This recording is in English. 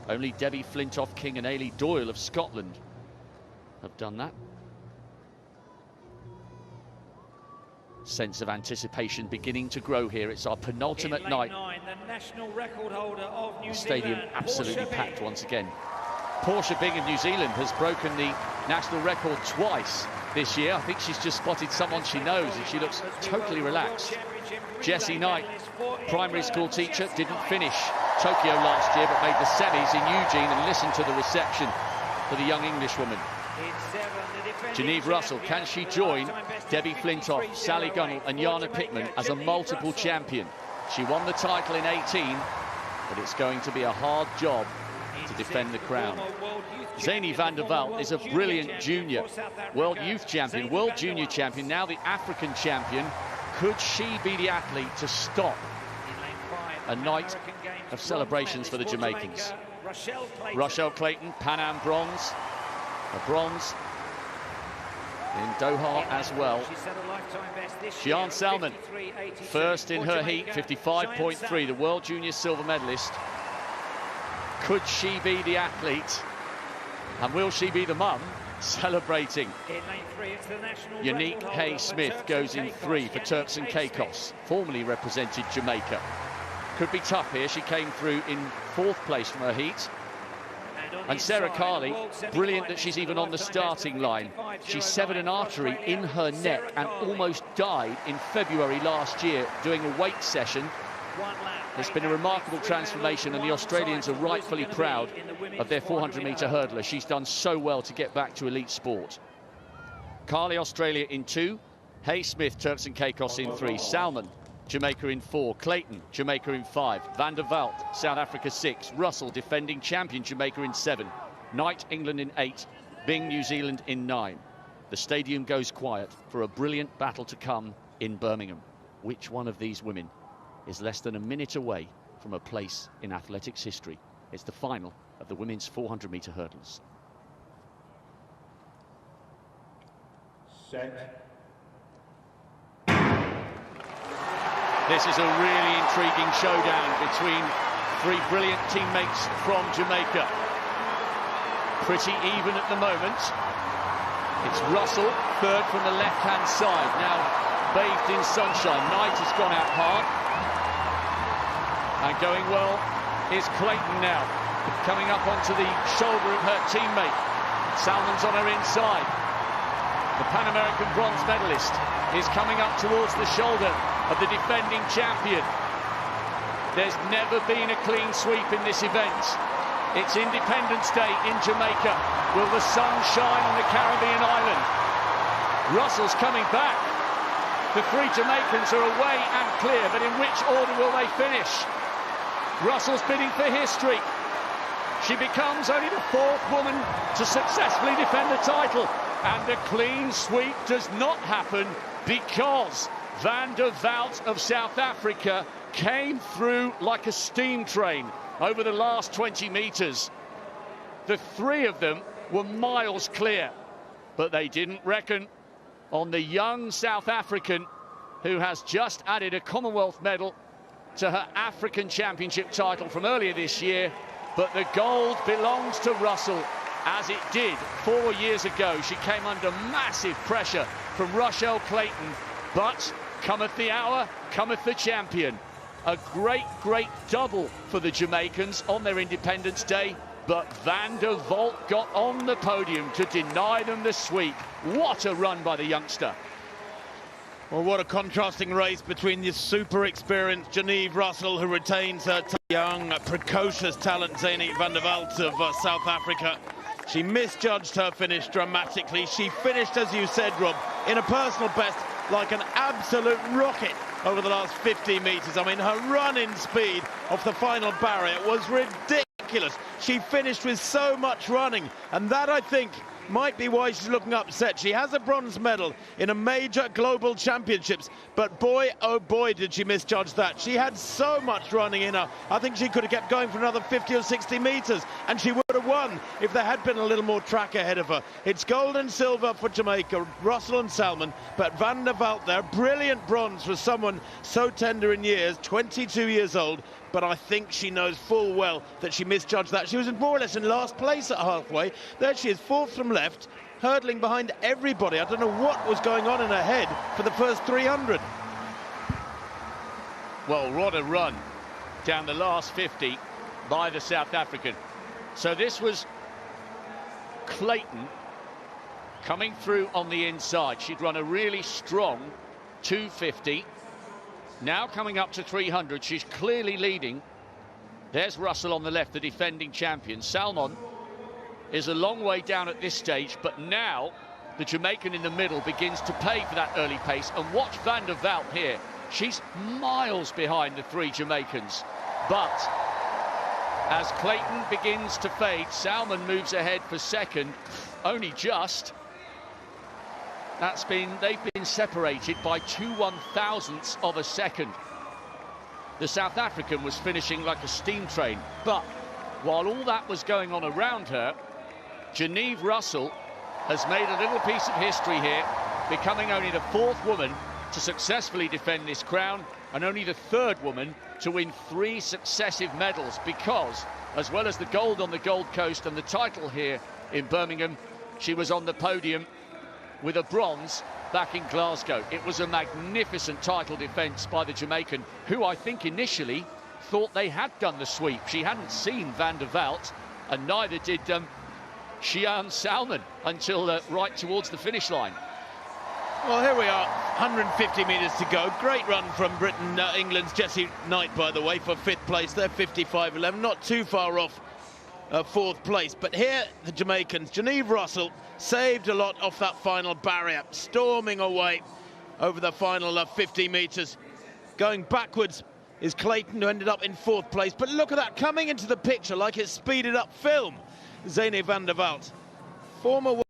Only Debbie Flintoff-King and Ailey Doyle of Scotland have done that. Sense of anticipation beginning to grow here. It's our penultimate night. The national record holder of New Stadium Zealand, absolutely packed once again. Portia Bing of New Zealand has broken the national record twice this year. I think she's just spotted someone she knows and she looks totally relaxed. Jessie Knight, primary school teacher, didn't finish Tokyo last year but made the semis in Eugene, and listened to the reception for the young Englishwoman. Janieve Russell, can she join Debbie Flintoff, Sally Gunnell and Jana Pittman as a multiple champion? She won the title in 18, but it's going to be a hard job to defend the crown. Zeney van der Walt is a brilliant junior, world youth champion, world junior champion, now the African champion. Could she be the athlete to stop a night of celebrations for the Jamaicans? Rushell Clayton, Pan Am bronze, a bronze in Doha as well. Shiann Salmon, first in her heat, 55.3, the world junior silver medalist. Could she be the athlete? And will she be the mum celebrating? Unique Hay-Smith goes in 3 for Turks and Caicos, formerly represented Jamaica. Could be tough here. She came through in 4th place from her heat. And Sarah Carley, brilliant that she's even on the starting line. She severed an artery in her neck and almost died in February last year doing a weight session. It's been a remarkable transformation, and the Australians are rightfully proud of their 400-metre hurdler. She's done so well to get back to elite sport. Carley, Australia in 2. Hay-Smith, Turks and Caicos in 3. Salmon, Jamaica in 4. Clayton, Jamaica in 5. Van der Walt, South Africa 6. Russell, defending champion, Jamaica in 7. Knight, England in 8. Bing, New Zealand in 9. The stadium goes quiet for a brilliant battle to come in Birmingham. Which one of these women is less than a minute away from a place in athletics history? It's the final of the women's 400-metre hurdles. Set. This is a really intriguing showdown between 3 brilliant teammates from Jamaica. Pretty even at the moment. It's Russell, 3rd from the left-hand side, now bathed in sunshine. Knight has gone out hard. And going well is Clayton now, coming up onto the shoulder of her teammate. Salmon's on her inside. The Pan American bronze medalist is coming up towards the shoulder of the defending champion. There's never been a clean sweep in this event. It's Independence Day in Jamaica. Will the sun shine on the Caribbean island? Russell's coming back. The 3 Jamaicans are away and clear, but in which order will they finish? Russell's bidding for history. She becomes only the 4th woman to successfully defend the title. And the clean sweep does not happen because Van der Walt of South Africa came through like a steam train over the last 20 metres. The 3 of them were miles clear, but they didn't reckon on the young South African who has just added a Commonwealth medal to her African Championship title from earlier this year. But the gold belongs to Russell, as it did 4 years ago. She came under massive pressure from Rushell Clayton, but cometh the hour, cometh the champion. A great, great double for the Jamaicans on their Independence Day, but Van der Walt got on the podium to deny them the sweep. What a run by the youngster. Well, what a contrasting race between the super experienced Janieve Russell, who retains her young, precocious talent, Zeney van der Walt of South Africa. She misjudged her finish dramatically. She finished, as you said, Rob, in a personal best, like an absolute rocket over the last 50 metres. I mean, her run-in speed off the final barrier was ridiculous. She finished with so much running, and that, I think, might be why she's looking upset. She has a bronze medal in a major global championships, but boy, oh boy, did she misjudge that. She had so much running in her. I think she could have kept going for another 50 or 60 metres, and she would have won if there had been a little more track ahead of her. It's gold and silver for Jamaica, Russell and Salmon, but Van der Walt there, brilliant bronze for someone so tender in years, 22 years old, but I think she knows full well that she misjudged that. She was more or less in last place at halfway. There she is, fourth from left, hurdling behind everybody. I don't know what was going on in her head for the first 300. Well, what a run down the last 50 by the South African. So this was Clayton coming through on the inside. She'd run a really strong 250. Now coming up to 300, she's clearly leading. There's Russell on the left, the defending champion. Salmon is a long way down at this stage, but now the Jamaican in the middle begins to pay for that early pace. And watch Van der Walt here. She's miles behind the three Jamaicans. But as Clayton begins to fade, Salmon moves ahead for second, only just. They've been separated by 2/1000ths of a second. The South African was finishing like a steam train, but while all that was going on around her, Janieve Russell has made a little piece of history here, becoming only the fourth woman to successfully defend this crown and only the third woman to win 3 successive medals, because as well as the gold on the Gold Coast and the title here in Birmingham, she was on the podium with a bronze back in Glasgow. It was a magnificent title defence by the Jamaican, who I think initially thought they had done the sweep. She hadn't seen Van der Walt, and neither did Shiann Salmon until right towards the finish line. Well, here we are, 150 metres to go. Great run from Britain. England's Jessie Knight, by the way, for 5th place. They're 55.11, not too far off 4th place. But here, the Jamaicans, Janieve Russell, saved a lot off that final barrier, storming away over the final 50 metres. Going backwards is Clayton, who ended up in 4th place. But look at that, coming into the picture like it's speeded up film. Zeney Van der Walt, former